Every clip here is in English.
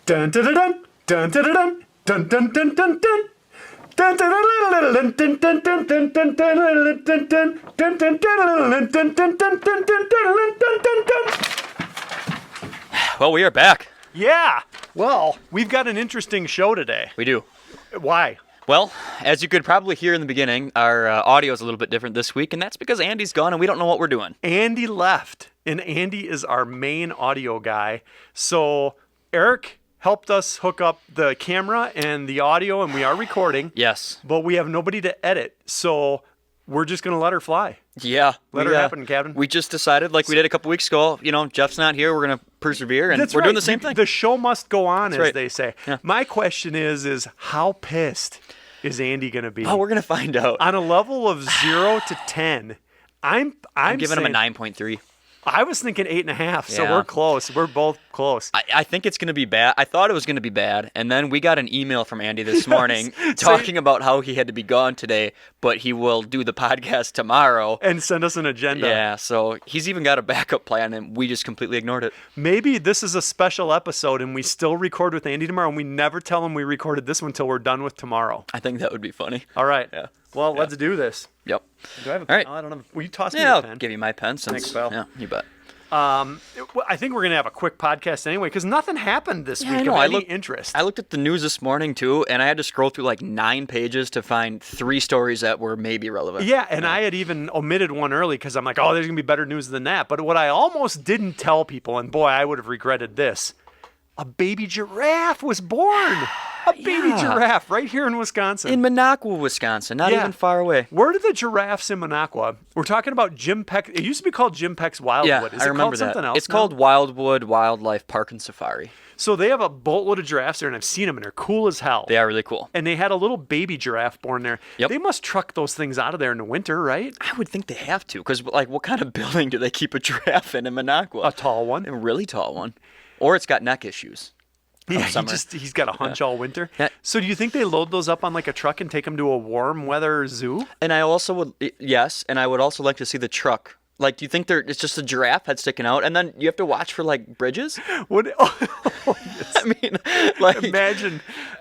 Dun dun dun dun dun dun dun dun dun dun dun. Well, we are back. Yeah. Well, we've got an interesting show today. We do. Why? Well, as you could probably hear in the beginning, our audio is a little bit different this week, and that's because Andy's gone and we don't know what we're doing. Andy left, and Andy is our main audio guy. So Eric helped us hook up the camera and the audio, and we are recording. Yes. But we have nobody to edit, so we're just going to let her fly. Yeah. Let her happen, Captain. We just decided, like we did a couple weeks ago, Jeff's not here, we're going to persevere, and That's we're right. doing the same thing. The show must go on, That's as right. they say. Yeah. My question is how pissed is Andy going to be? Oh, we're going to find out. On a level of 0 to 10, I'm giving him a 9.3. I was thinking 8.5, so Yeah. we're close. We're both close. I think it's going to be bad. I thought it was going to be bad, and then we got an email from Andy this morning talking about how he had to be gone today, but he will do the podcast tomorrow. And send us an agenda. Yeah, so he's even got a backup plan, and we just completely ignored it. Maybe this is a special episode, and we still record with Andy tomorrow, and we never tell him we recorded this one until we're done with tomorrow. I think that would be funny. All right. Yeah. Well, let's do this. Yep. Do I have a All pen? right. Oh, I don't have. Will you toss me Yeah, a I'll pen? give you my pen since. Thanks, pal. Yeah, you bet. I think we're going to have a quick podcast anyway, because nothing happened this week I know. of I any looked- interest. I looked at the news this morning too, and I had to scroll through like 9 pages to find 3 stories that were maybe relevant. Yeah, and I had even omitted one early because I'm like, oh, there's going to be better news than that. But what I almost didn't tell people, and boy, I would have regretted this, a baby giraffe was born. A baby Yeah. giraffe right here in Wisconsin. In Minocqua, Wisconsin, not Yeah. even far away. Where did the giraffes in Minocqua? We're talking about Jim Peck. It used to be called Jim Peck's Wildwood. Yeah, Is I it remember called that. something else It's now? called Wildwood Wildlife Park and Safari. So they have a boatload of giraffes there, and I've seen them, and they're cool as hell. They are really cool. And they had a little baby giraffe born there. Yep. They must truck those things out of there in the winter, right? I would think they have to, because like, what kind of building do they keep a giraffe in Minocqua? A tall one. A really tall one, or it's got neck issues. Yeah, summer. he's got a hunch all winter. Yeah. So do you think they load those up on like a truck and take them to a warm weather zoo? And I also would, yes, and I would also like to see the truck. Like, do you think it's just a giraffe head sticking out, and then you have to watch for like bridges? What? I mean, like,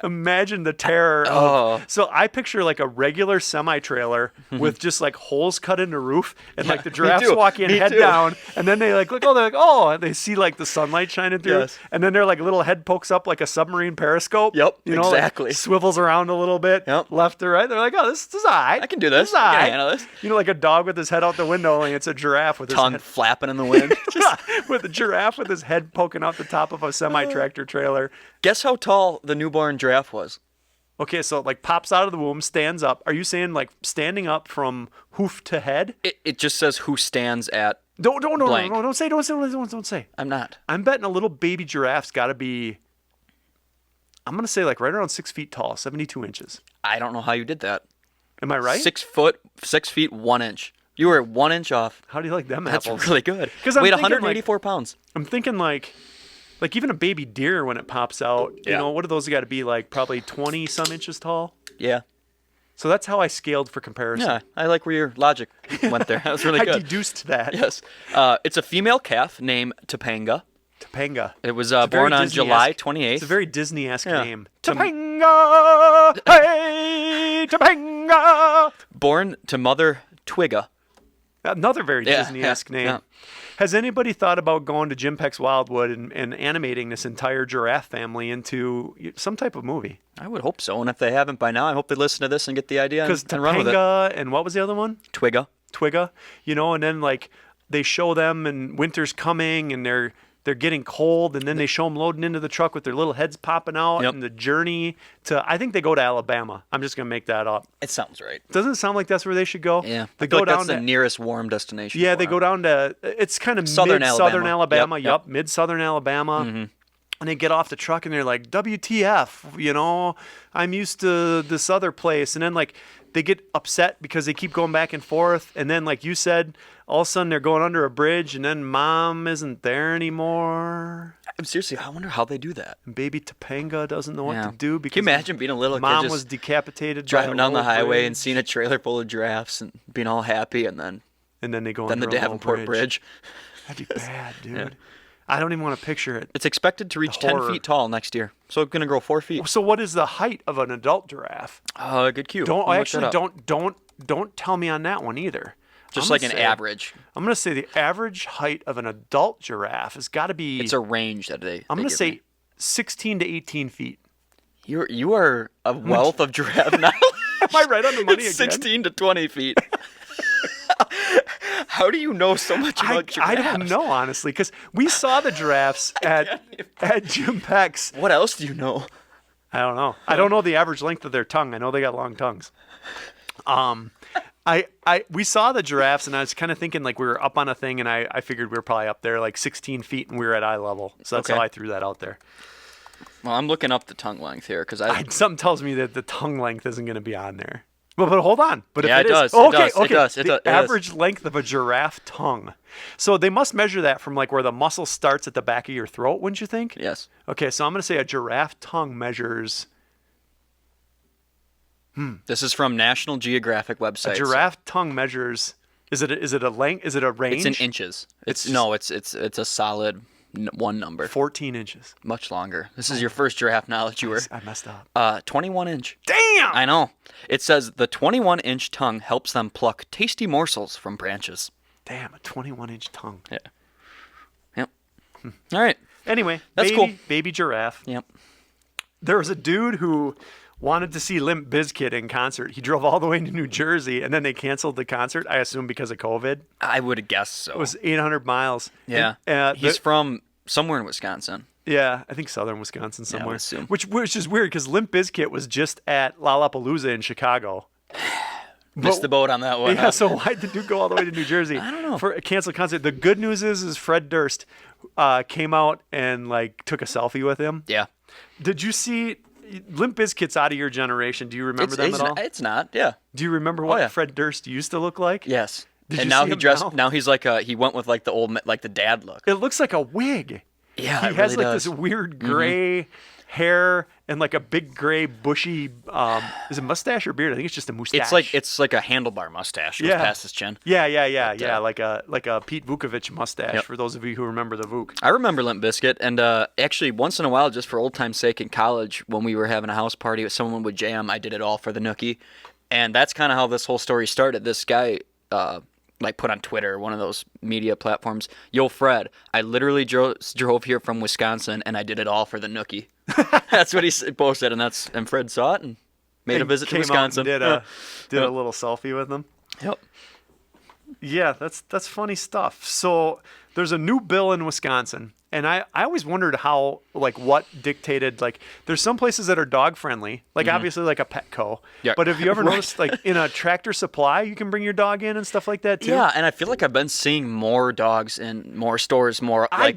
Imagine the terror. Oh. So I picture like a regular semi-trailer with just like holes cut in the roof, and like the me giraffes too. walk in Me head too. down, and then they like look. Oh, they're like, oh, and they see like the sunlight shining through, Yes. and then their like little head pokes up like a submarine periscope. Yep, you know, like, exactly. swivels around a little bit, Yep. left to right. They're like, oh, this is all right. I can do this. is all I can right. handle this. You know, like a dog with his head out the window, only it's a giraffe with his tongue head. flapping in the wind. With a giraffe with his head poking out the top of a semi-tractor trailer. Guess how tall the newborn giraffe was? Okay, so it like pops out of the womb, stands up. Are you saying like standing up from hoof to head? It just says who stands at. Don't Blank. don't say. I'm not. I'm betting a little baby giraffe's got to be. I'm gonna say like right around 6 feet tall, 72 inches. I don't know how you did that. Am I right? 6 feet 1 inch. You were 1 inch off. How do you like them That's apples? really good. 'Cause I'm Weighed thinking, 184 pounds. I'm thinking like even a baby deer when it pops out. You Yeah. know, what are those got to be like? Probably 20 some inches tall. Yeah. So that's how I scaled for comparison. Yeah. I like where your logic went there. That was really I good. deduced that. Yes. It's a female calf named Topanga. Topanga. It was It's a very born on Disney-esque- July 28th. It's a very Disney-esque Yeah. name. Topanga! Hey, Topanga! Born to mother Twigga. Another very Yeah, Disney-esque yeah, name. yeah. Has anybody thought about going to Jim Peck's Wildwood and animating this entire giraffe family into some type of movie? I would hope so. And if they haven't by now, I hope they listen to this and get the idea Because and run with it. Topanga and what was the other one? Twigga. Twigga. You know, and then like they show them and winter's coming and they're getting cold, and then they show them loading into the truck with their little heads popping out, Yep. and the journey to, I think they go to Alabama. I'm just going to make that up. It sounds right. Doesn't it sound like that's where they should go? Yeah. They I feel go like down that's to, the nearest warm destination. yeah, for they them. go down to, it's kind of Southern mid-southern Alabama. Alabama. Yep, yep. Mid-southern Alabama. And they get off the truck and they're like, WTF, you know, I'm used to this other place. And then like they get upset because they keep going back and forth. And then like you said, all of a sudden they're going under a bridge and then mom isn't there anymore. Seriously, I wonder how they do that. And baby Topanga doesn't know Yeah. what to do because Can you imagine being a little kid mom just was decapitated driving by a down the low highway bridge. and seeing a trailer full of giraffes and being all happy, and then And then they go the under a low Davenport Bridge. That'd be bad, dude. Yeah. I don't even want to picture it. It's expected to reach 10 horror. feet tall next year. So it's going to grow 4 feet. So what is the height of an adult giraffe? Good cue. Don't Let me look that actually up. don't tell me on that one either. Just I'm like gonna an say- average. I'm gonna say the average height of an adult giraffe has got to be. It's a range that I'm they gonna give say me. 16 to 18 feet. You are a wealth of giraffe knowledge. Am I right on the money It's again? 16 to 20 feet. How do you know so much about giraffes? I don't know honestly, because we saw the giraffes at Jim Peck's. What else do you know? I don't know. I don't know the average length of their tongue. I know they got long tongues. We saw the giraffes, and I was kind of thinking like we were up on a thing, and I figured we were probably up there like 16 feet, and we were at eye level. So that's Okay. how I threw that out there. Well, I'm looking up the tongue length here because Something tells me that the tongue length isn't going to be on there. But hold on. But Yeah, if it is, does. It okay, does. It okay. does. It the does. It is. average length of a giraffe tongue. So they must measure that from like where the muscle starts at the back of your throat, wouldn't you think? Yes. Okay, so I'm going to say a giraffe tongue measures. This is from National Geographic website. A giraffe tongue measures. Is it a length? Is it a range? It's in inches. It's a solid one number. 14 inches. Much longer. This is your first giraffe knowledge. You were I messed up. 21 inch. Damn. I know. It says the 21-inch tongue helps them pluck tasty morsels from branches. Damn, a 21-inch tongue. Yeah. Yep. All right. Anyway, That's baby, cool. baby giraffe. Yep. There was a dude who wanted to see Limp Bizkit in concert. He drove all the way to New Jersey, and then they canceled the concert, I assume because of COVID. I would have guessed so. It was 800 miles. Yeah. And, He's from somewhere in Wisconsin. yeah, I think southern Wisconsin I would somewhere. assume. Which is weird because Limp Bizkit was just at Lollapalooza in Chicago. Missed the boat on that one. Yeah, so why did the dude go all the way to New Jersey? I don't know. For a canceled concert. The good news is Fred Durst came out and like took a selfie with him. Yeah. Did you see Limp Bizkit's out of your generation? Do you remember them at all? It's not. Yeah. Do you remember what yeah. Fred Durst used to look like? Yes. Did and you now see he him dressed. now? Now he's like he went with like the old like the dad look. It looks like a wig. Yeah, He it has really like does. this weird gray hair and like a big gray bushy is it mustache or beard? I think it's just a mustache. It's like a handlebar mustache. Goes Yeah. past his chin. Yeah, like a Pete Vukovich mustache Yep. for those of you who remember the Vuk. I remember Limp Bizkit, and actually once in a while, just for old time's sake, in college when we were having a house party with someone would jam, I did it all for the nookie, and that's kind of how this whole story started. This guy like put on Twitter, one of those media platforms, "Yo, Fred, I literally drove here from Wisconsin, and I did it all for the nookie." That's what he posted, and Fred saw it and made a visit to Came out and Wisconsin. did Yeah. a little selfie with them. Yep. Yeah, that's funny stuff. So there's a new bill in Wisconsin, and I always wondered how, like, what dictated, like, there's some places that are dog friendly, like obviously like a Petco. Yeah. But have you ever Right. noticed, like, in a Tractor Supply, you can bring your dog in and stuff like that too? Yeah, and I feel like I've been seeing more dogs in more stores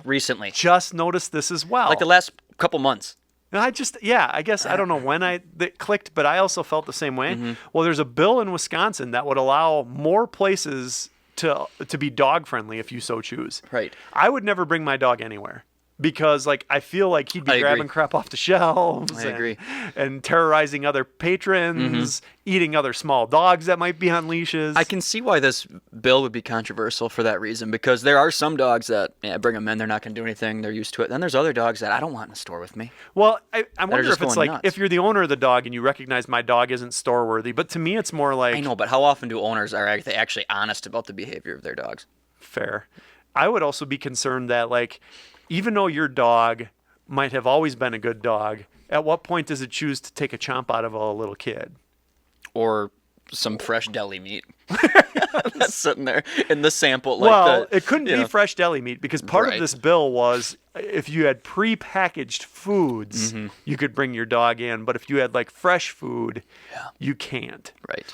recently. Just noticed this as well. Like the last couple months. And I guess I don't know when that clicked, but I also felt the same way. Mm-hmm. Well, there's a bill in Wisconsin that would allow more places to be dog friendly if you so choose. Right. I would never bring my dog anywhere because like I feel like he'd be I agree. grabbing crap off the shelves I agree. and terrorizing other patrons, eating other small dogs that might be on leashes. I can see why this bill would be controversial for that reason, because there are some dogs that bring them in, they're not going to do anything, they're used to it. Then there's other dogs that I don't want in a store with me. Well, I wonder just if it's going like nuts. if you're the owner of the dog and you recognize my dog isn't store worthy, but to me it's more like I know, but how often do owners are they actually honest about the behavior of their dogs? fair. I would also be concerned that like even though your dog might have always been a good dog, at what point does it choose to take a chomp out of a little kid? Or some fresh deli meat that's sitting there in the sample. It couldn't be fresh. fresh deli meat because part of Right. this bill was if you had pre-packaged foods, Mm-hmm. you could bring your dog in, but if you had like fresh food, you can't. Right.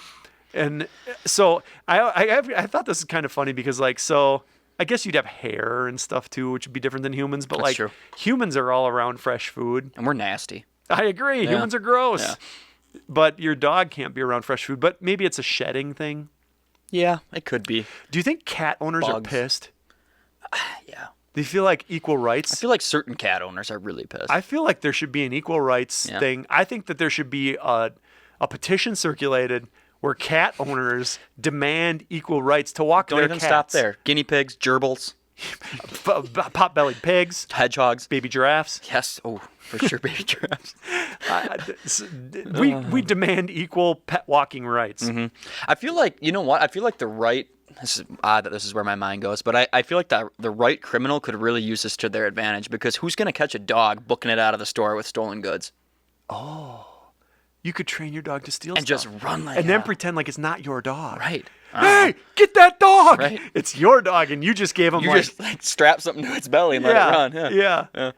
And so I thought this is kind of funny because like so I guess you'd have hair and stuff too, which would be different than humans, but That's like true. humans are all around fresh food. And we're nasty. I agree. Yeah. Humans are gross. Yeah. But your dog can't be around fresh food. But maybe it's a shedding thing. Yeah, it could be. Do you think cat owners are Bugs. pissed? Yeah. Do you feel like equal rights? I feel like certain cat owners are really pissed. I feel like there should be an equal rights Yeah. thing. I think that there should be a petition circulated where cat owners demand equal rights to walk Don't their even cats. stop there. Guinea pigs, gerbils. Pot-bellied pigs, Hedgehogs. baby giraffes. Yes. Oh, for sure, baby giraffes. We demand equal pet walking rights. I feel like, you know what? I feel like the right. This is odd that this is where my mind goes, but I feel like the right criminal could really use this to their advantage, because who's going to catch a dog booking it out of the store with stolen goods? You could train your dog to steal And stuff. just run like and then hell. pretend like it's not your dog. Right. Hey, get that dog! Right. It's your dog, and you just gave him You like just like strap something to its belly and let it run. yeah.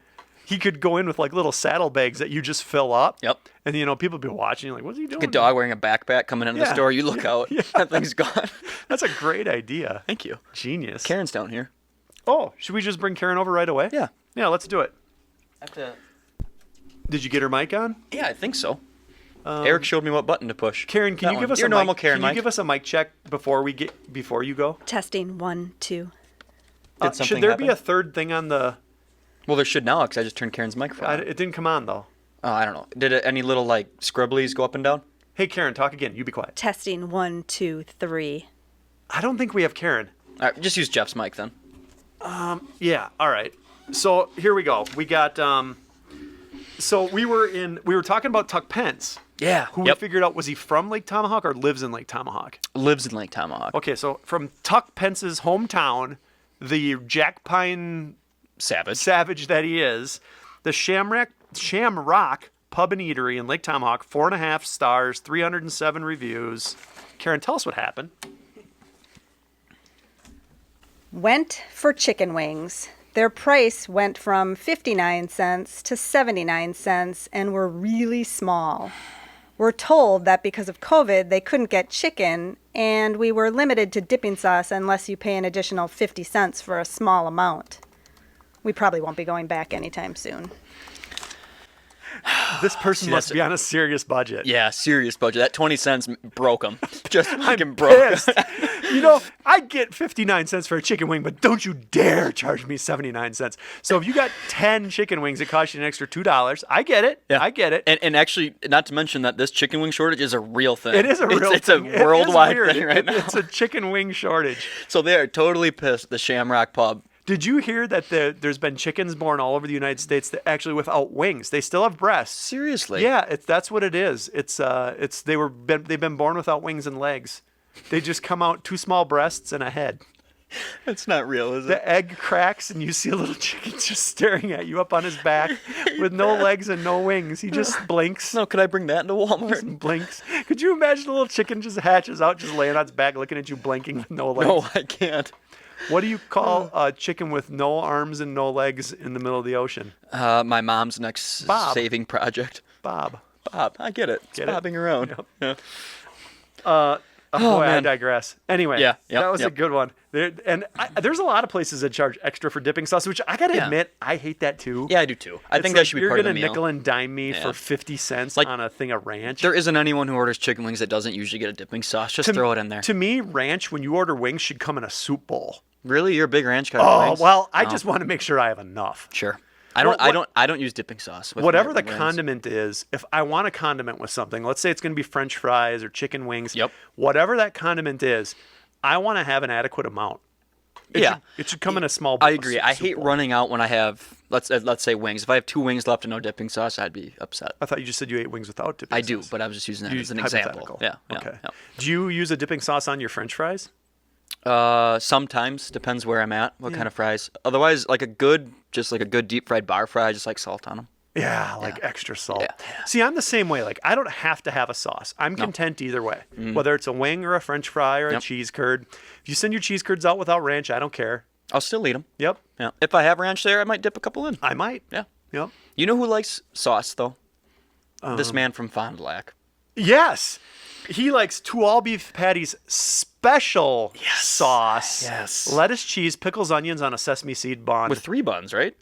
He could go in with like little saddlebags that you just fill up. Yep. And people be watching, you're like, what's he doing? Like a dog wearing a backpack coming into the store, you look out, that thing's gone. That's a great idea. Thank you. Genius. Karen's down here. Oh, should we just bring Karen over right away? Yeah. Yeah, let's do it. I have to... Did you get her mic on? Yeah, I think so. Eric showed me what button to push. Karen, can That you give one. us Your a normal mic? Karen Can you mic? give us a mic check before you go? Testing 1, 2. Did something Should there be happen? a third thing on the? Well, there should now, because I just turned Karen's microphone on. It didn't come on though. Oh, I don't know. Did any little like scribblies go up and down? Hey, Karen, talk again. You be quiet. Testing 1, 2, 3. I don't think we have Karen. All right, just use Jeff's mic then. Yeah. All right. So here we go. We got. So we were talking about Tuck Pence. Yeah. Who we figured out, was he from Lake Tomahawk or lives in Lake Tomahawk? Lives in Lake Tomahawk. Okay, so from Tuck Pence's hometown, the Jack Pine savage that he is, the Shamrock Pub and Eatery in Lake Tomahawk, 4.5 stars, 307 reviews. Karen, tell us what happened. Went for chicken wings. Their price went from 59 cents to 79 cents and were really small. We're told that because of COVID, they couldn't get chicken, and we were limited to dipping sauce unless you pay an additional 50 cents for a small amount. We probably won't be going back anytime soon. This person must be on a serious budget. Yeah, serious budget. That 20 cents broke him. Just fucking broke Pissed. I get 59 cents for a chicken wing, but don't you dare charge me 79 cents. So if you got 10 chicken wings, it costs you an extra $2. I get it. Yeah. I get it. And actually, not to mention that this chicken wing shortage is a real thing. It is a real It's thing. a worldwide thing right now. It's a chicken wing shortage. So they are totally pissed, the Shamrock Pub. Did you hear that there's been chickens born all over the United States that actually without wings? They still have breasts. Seriously? Yeah, that's what it is. They've been born without wings and legs. They just come out 2 small breasts and a head. That's not real, is it? The egg cracks and you see a little chicken just staring at you up on his back with no legs and no wings. He just blinks. No, could I bring that into Walmart? Just blinks. Could you imagine a little chicken just hatches out, just laying on its back, looking at you, blinking with no legs? No, I can't. What do you call a chicken with no arms and no legs in the middle of the ocean? My mom's next Bob. saving project. Bob. Bob, I get it. It's Get it? bobbing around. Yep. Yeah. Boy, I man. digress. Anyway, Yeah, yep, that was a yep. good one. There's a lot of places that charge extra for dipping sauce, which I gotta Yeah. admit, I hate that too. Yeah, I do too. I It's think like that should be part of the You're meal. gonna nickel and dime me Yeah. for 50 cents Like, on a thing of ranch. There isn't anyone who orders chicken wings that doesn't usually get a dipping sauce. Just throw it in there. To me, ranch, when you order wings, should come in a soup bowl. Really, you're a big ranch guy? Oh, wings? well, I Oh, just want to make sure I have enough. sure. I Well, don't. I don't use dipping sauce. With Whatever my the wings. condiment is, if I want a condiment with something, let's say it's going to be French fries or chicken wings. Yep. Whatever that condiment is, I want to have an adequate amount. It should come in a small. I agree. I soup hate bowl. running out when I have let's say wings. If I have 2 wings left and no dipping sauce, I'd be upset. I thought you just said you ate wings without dipping I sauce. do, but I was just using that You- as an example. hypothetical. Yeah. Okay. Yeah. Do you use a dipping sauce on your French fries? Sometimes depends where I'm at, what kind of fries. Otherwise, like a good deep fried bar fry, I just like salt on them. Yeah, like extra salt. Yeah. See, I'm the same way. Like, I don't have to have a sauce. I'm content either way. Whether it's a wing or a French fry or a Yep. cheese curd. If you send your cheese curds out without ranch, I don't care. I'll still eat them. Yep, Yeah. If I have ranch there, I might dip a couple in. I might. Yeah. Yep. You know who likes sauce though? This man from Fond du Lac. Yes. He likes 2 all beef patties special sauce. Yes. Lettuce, cheese, pickles, onions on a sesame seed bun. With 3 buns, right?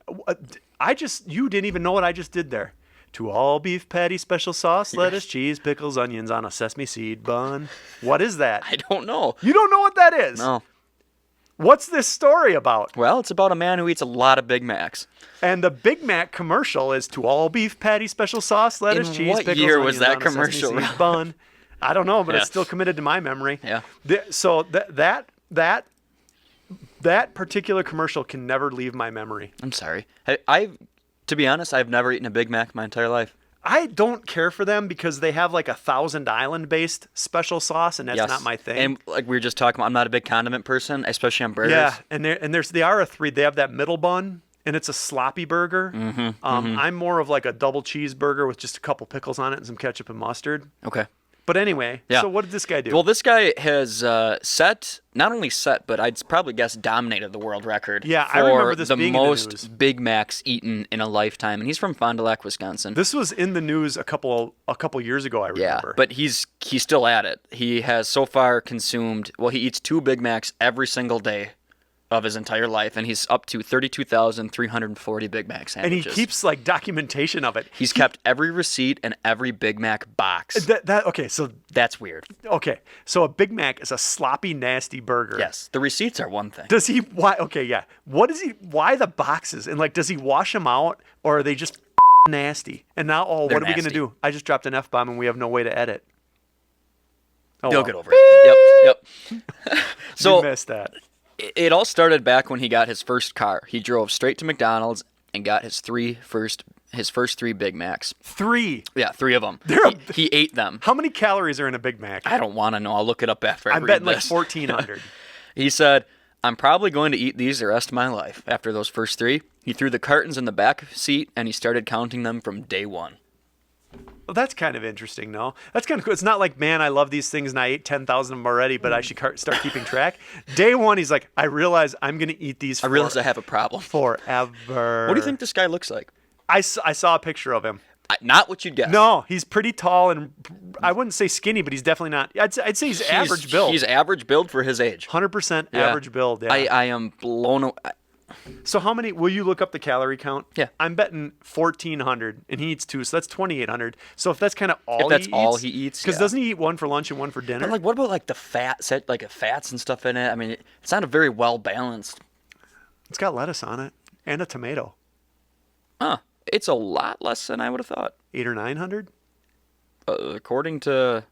You didn't even know what I just did there. 2 all beef patty special sauce, lettuce, cheese, pickles, onions on a sesame seed bun. What is that? I don't know. You don't know what that is? No. What's this story about? Well, it's about a man who eats a lot of Big Macs. And the Big Mac commercial is 2 all beef patty special sauce, lettuce, In cheese, what pickles, year was onions that on a sesame commercial, seed Rob? bun. I don't know, but Yeah. it's still committed to my memory. Yeah. So that That particular commercial can never leave my memory. I'm sorry. To be honest, I've never eaten a Big Mac my entire life. I don't care for them because they have like a Thousand Island based special sauce, and that's Yes. not my thing. And like we were just talking about, I'm not a big condiment person, especially on burgers. Yeah, and they are a three. They have that middle bun, and it's a sloppy burger. I'm more of like a double cheeseburger with just a couple pickles on it and some ketchup and mustard. Okay. But anyway, Yeah. so what did this guy do? Well, this guy has not only set, but I'd probably guess dominated the world record. Yeah, for I remember this the being in the most news. Big Macs eaten in a lifetime, and he's from Fond du Lac, Wisconsin. This was in the news a couple years ago, I remember. Yeah, but he's still at it. He has so far consumed. Well, he eats 2 Big Macs every single day of his entire life, and he's up to 32,340 Big Mac and sandwiches. he keeps like documentation of it. He's kept every receipt and every Big Mac box. So That's weird. a Big Mac is a sloppy, nasty burger. Yes, the receipts are one thing. Does he? Why? Okay, yeah. What is he? Why the boxes? And like, does he wash them out, or are they just nasty? And now, They're what are we gonna nasty. do? I just dropped an F-bomb, and we have no way to edit. Oh, They'll well. get over it. Yep. We So missed that. it all started back when he got his first car. He drove straight to McDonald's and got his first 3 Big Macs. 3. Yeah, 3 of them. They're He ate them. How many calories are in a Big Mac? I don't want to know. I'll look it up after I I'm read betting like this. 1,400. He said, I'm probably going to eat these the rest of my life. After those first 3, he threw the cartons in the back seat and he started counting them from day 1. Well, that's kind of interesting, no? That's kind of cool. It's not like, man, I love these things and I ate 10,000 of them already, but I should start keeping track. Day 1, he's like, I realize I'm going to eat these I realize I have a problem. forever. What do you think this guy looks like? I saw a picture of him. Not what you'd guess. No, he's pretty tall and I wouldn't say skinny, but he's definitely not. I'd say he's average build. He's average build for his age. 100% Yeah. average build, yeah. I am blown away. So how many, will you look up the calorie count? Yeah. I'm betting 1,400 and he eats 2, so that's 2,800. So if that's kind of all If that's he all eats. he eats, Because yeah. doesn't he eat one for lunch and one for dinner? But like, what about like the fats and stuff in it? I mean, it's not a very well balanced. It's got lettuce on it and a tomato. Huh. It's a lot less than I would have thought. 800 or 900? According to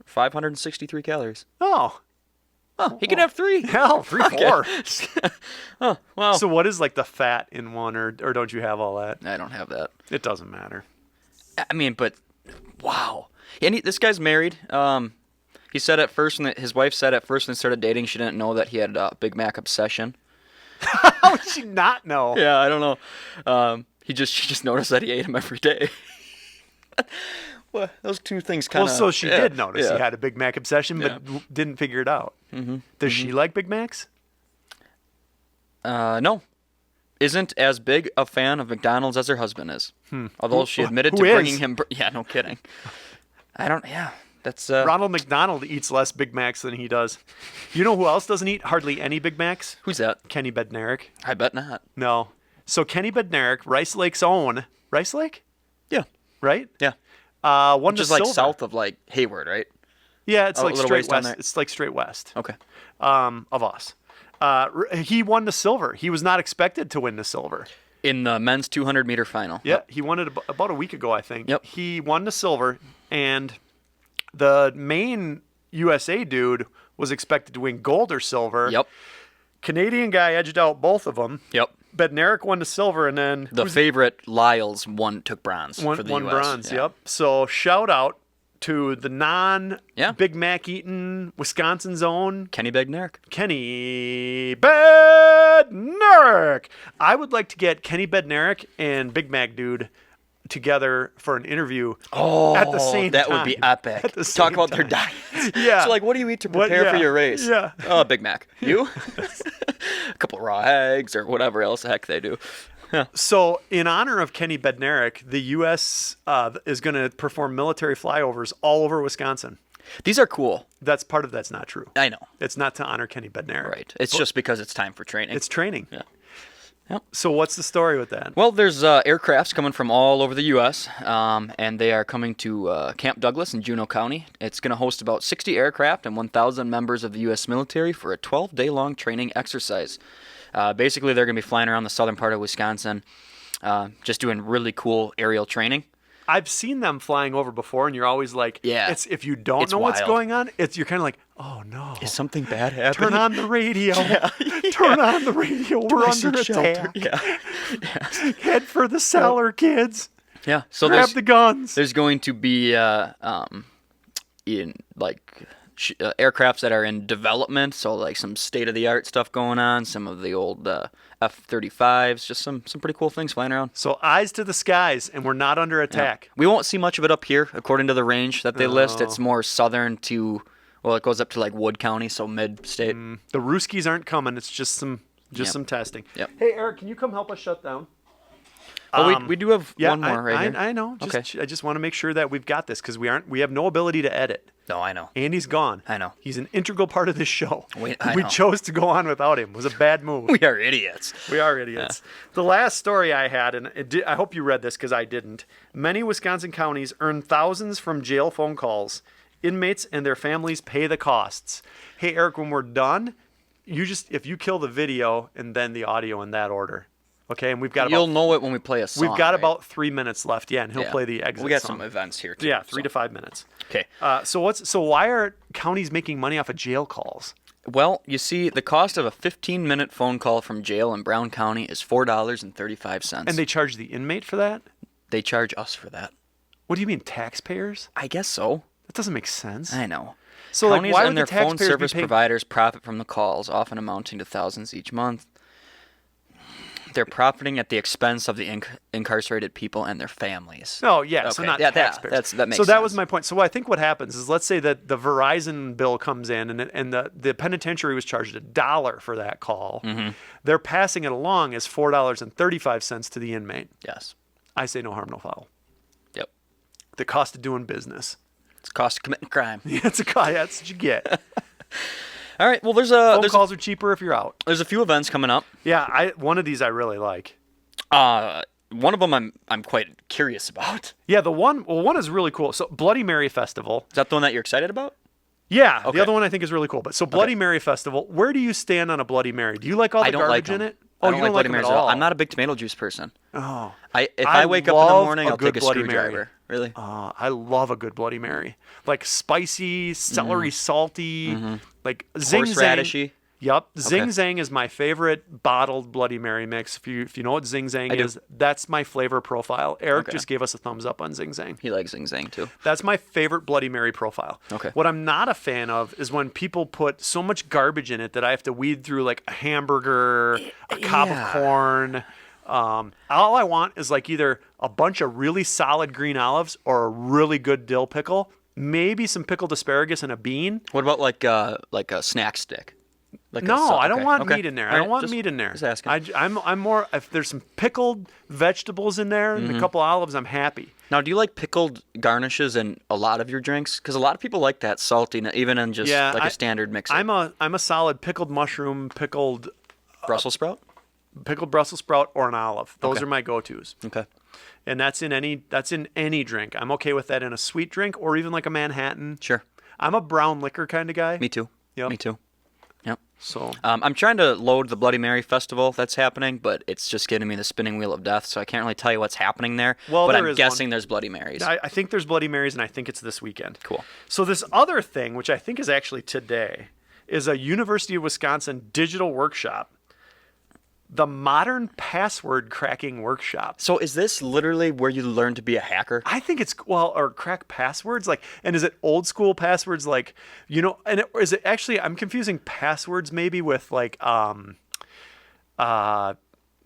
563 calories. Oh, Huh, he can have 3. hell, 3, 4. Oh, well. So what is like the fat in one, or don't you have all that? I don't have that. It doesn't matter. I mean, but wow. And this guy's married. He said at first, his wife said at first when they started dating, she didn't know that he had a Big Mac obsession. How would she not know? Yeah, I don't know. She just noticed that he ate him every day. Well, those two things kind of. Well, so she did notice yeah. he had a Big Mac obsession, but didn't figure it out. Mm-hmm. Does she like Big Macs? No. Isn't as big a fan of McDonald's as her husband is. Although she admitted who to bringing is? him. Yeah, no kidding. Yeah. That's. Ronald McDonald eats less Big Macs than he does. You know who else doesn't eat hardly any Big Macs? Who's that? Kenny Bednarik. I bet not. No. So Kenny Bednarik, Rice Lake's own. Rice Lake? Yeah. Right? Yeah. Won the Just like silver. south of like Hayward, right? Yeah, it's a like little straight ways down west. there. It's like straight west Okay. of us. He won the silver. He was not expected to win the silver. In the men's 200-meter final. Yeah, he won it about a week ago, I think. Yep. He won the silver, and the main USA dude was expected to win gold or silver. Yep. Canadian guy edged out both of them. Yep. Bednarik won the silver, and then The favorite Lyles took bronze won for the US. bronze. Yeah. Yep. So shout out to the Yeah. Big Mac eating Wisconsin's own Kenny Bednarik. Kenny Bednarik. I would like to get Kenny Bednarik and Big Mac dude together for an interview at the same that time. would be epic. At the Talk same about their time. diets. Yeah. So like, what do you eat to What- prepare for yeah. your race? Yeah. Oh, Big Mac. You? A couple of raw eggs or whatever else the heck they do. So, in honor of Kenny Bednarik, the U.S. Is going to perform military flyovers all over Wisconsin. These are cool. That's part of that's not true. I know. It's not to honor Kenny Bednarik. Right. It's just because it's time for training. It's training. Yeah. Yep. So, what's the story with that? Well, there's aircrafts coming from all over the U.S., and they are coming to Camp Douglas in Juneau County. It's going to host about 60 aircraft and 1,000 members of the U.S. military for a 12-day-long training exercise. Basically, they're going to be flying around the southern part of Wisconsin, just doing really cool aerial training. I've seen them flying over before, and you're always like, Yeah. It's if you don't It's know what's wild. going on, you're kind of like, oh no. Is something bad happening? Turn on the radio. Turn on the radio. We're I seek under shelter. attack. Yeah. Head for the cellar, kids. Yeah. So Grab the guns. there's going to be in like aircrafts that are in development, so like some state of the art stuff going on, some of the old F-35s, just some pretty cool things flying around. So eyes to the skies, and we're not under attack. We won't see much of it up here, according to the range that they list. It's more southern to, well, it goes up to like Wood County, so mid-state. The Ruskies aren't coming. It's just some testing. Yep. Hey, Eric, can you come help us shut down? But we do have one more right here. I know. Okay. I just want to make sure that we've got this because we have no ability to edit. No, I know. Andy's gone. I know. He's an integral part of this show. I We know. chose to go on without him. It was a bad move. We are idiots. We are idiots. The last story I had, and I hope you read this because I didn't. Many Wisconsin counties earn thousands from jail phone calls. Inmates and their families pay the costs. Hey, Eric, when we're done, if you kill the video and then the audio in that order. Okay, and we've got You'll know it when we play a song. we've got right? about 3 minutes left. Yeah, and he'll play the exit We got song. some events here too. Yeah, 3 to 5 minutes. Okay. So why are counties making money off of jail calls? Well, you see, the cost of a 15-minute phone call from jail in Brown County is $4.35. And they charge the inmate for that? They charge us for that. What do you mean, taxpayers? I guess so. That doesn't make sense. I know. So, like, Counties why and would their the phone taxpayers be service paying- providers profit from the calls, often amounting to thousands each month. They're profiting at the expense of the incarcerated people and their families. Oh, yeah, so Okay. not Yeah, taxpayers. that makes so that sense. was my point. So I think what happens is, let's say that the Verizon bill comes in and the penitentiary was charged $1 for that call. Mm-hmm. They're passing it along as $4.35 to the inmate. Yes. I say no harm, no foul. Yep. The cost of doing business. It's the cost of committing crime. That's what you get. All right. Well, Phone calls are cheaper if you're out. there's a few events coming up. Yeah, one of these I really like. One of them I'm quite curious about. Yeah, one is really cool. So Bloody Mary Festival. Is that the one that you're excited about? Yeah, Okay. the other one I think is really cool. But so Bloody Mary Festival, where do you stand on a Bloody Mary? Do you like all the I don't garbage like in them. it? I Oh, don't you like don't Bloody like them Marys at at all. all. I'm not a big tomato juice person. Oh, If I I wake up in love the morning, a I'll good take a Bloody Mary. screwdriver. Really? I love a good Bloody Mary. Like spicy, celery salty, like zing zang. Horseradishy. Yep, Zing Okay. Zang is my favorite bottled Bloody Mary mix. If you know what Zing Zang do. is, that's my flavor profile. Eric Okay. just gave us a thumbs up on Zing Zang. He likes Zing Zang too. That's my favorite Bloody Mary profile. Okay. What I'm not a fan of is when people put so much garbage in it that I have to weed through like a hamburger, a cob Yeah. of corn. All I want is like either a bunch of really solid green olives or a really good dill pickle, maybe some pickled asparagus and a bean. What about like a snack stick? Like No, I don't okay, want okay. meat in there. All I don't right, want just- meat in there. Just asking. I'm more, if there's some pickled vegetables in there and a couple olives, I'm happy. Now, do you like pickled garnishes in a lot of your drinks? Because a lot of people like that salty, even in just like a standard mixer. I'm a solid pickled mushroom, pickled Brussels sprout. Brussels sprout, or an olive. Those Okay. are my go-tos. Okay. And that's in any drink. I'm okay with that in a sweet drink or even like a Manhattan. Sure. I'm a brown liquor kind of guy. Me too. Yep. Me too. Yep. So I'm trying to load the Bloody Mary Festival that's happening, but it's just getting me the spinning wheel of death, so I can't really tell you what's happening there. Well, but there I'm is guessing one. there's Bloody Marys. I think there's Bloody Marys, and I think it's this weekend. Cool. So this other thing, which I think is actually today, is a University of Wisconsin digital workshop. The Modern Password Cracking Workshop. So is this literally where you learn to be a hacker? I think it's, or crack passwords, like, and is it old school passwords, like, and is it actually, I'm confusing passwords maybe with like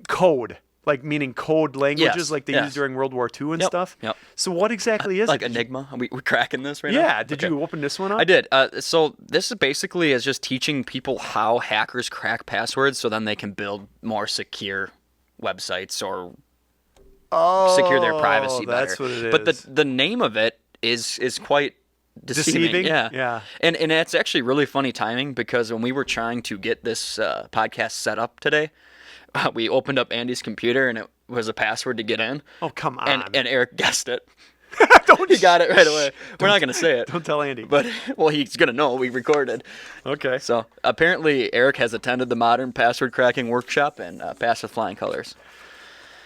code, like meaning code languages, Yes, like they yes. used during World War II and Yep, stuff. yep. So what exactly is Like it? Enigma? Are we cracking this right now? Yeah. Did Okay. you open this one up? I did. So this is basically is just teaching people how hackers crack passwords, so then they can build more secure websites or secure their privacy better. That's what it is. But the name of it is quite deceiving. Yeah. Yeah. And it's actually really funny timing because when we were trying to get this podcast set up today, we opened up Andy's computer and it was a password to get in. Oh, come on. And Eric guessed it. Don't He got it right away. We're not going to say it. Don't tell Andy. But, well, he's going to know we recorded. Okay. So apparently Eric has attended the Modern Password Cracking Workshop and passed with flying colors.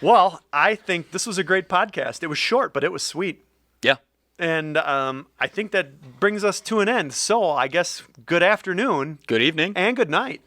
Well, I think this was a great podcast. It was short, but it was sweet. Yeah. And I think that brings us to an end. So I guess good afternoon Good evening. and good night.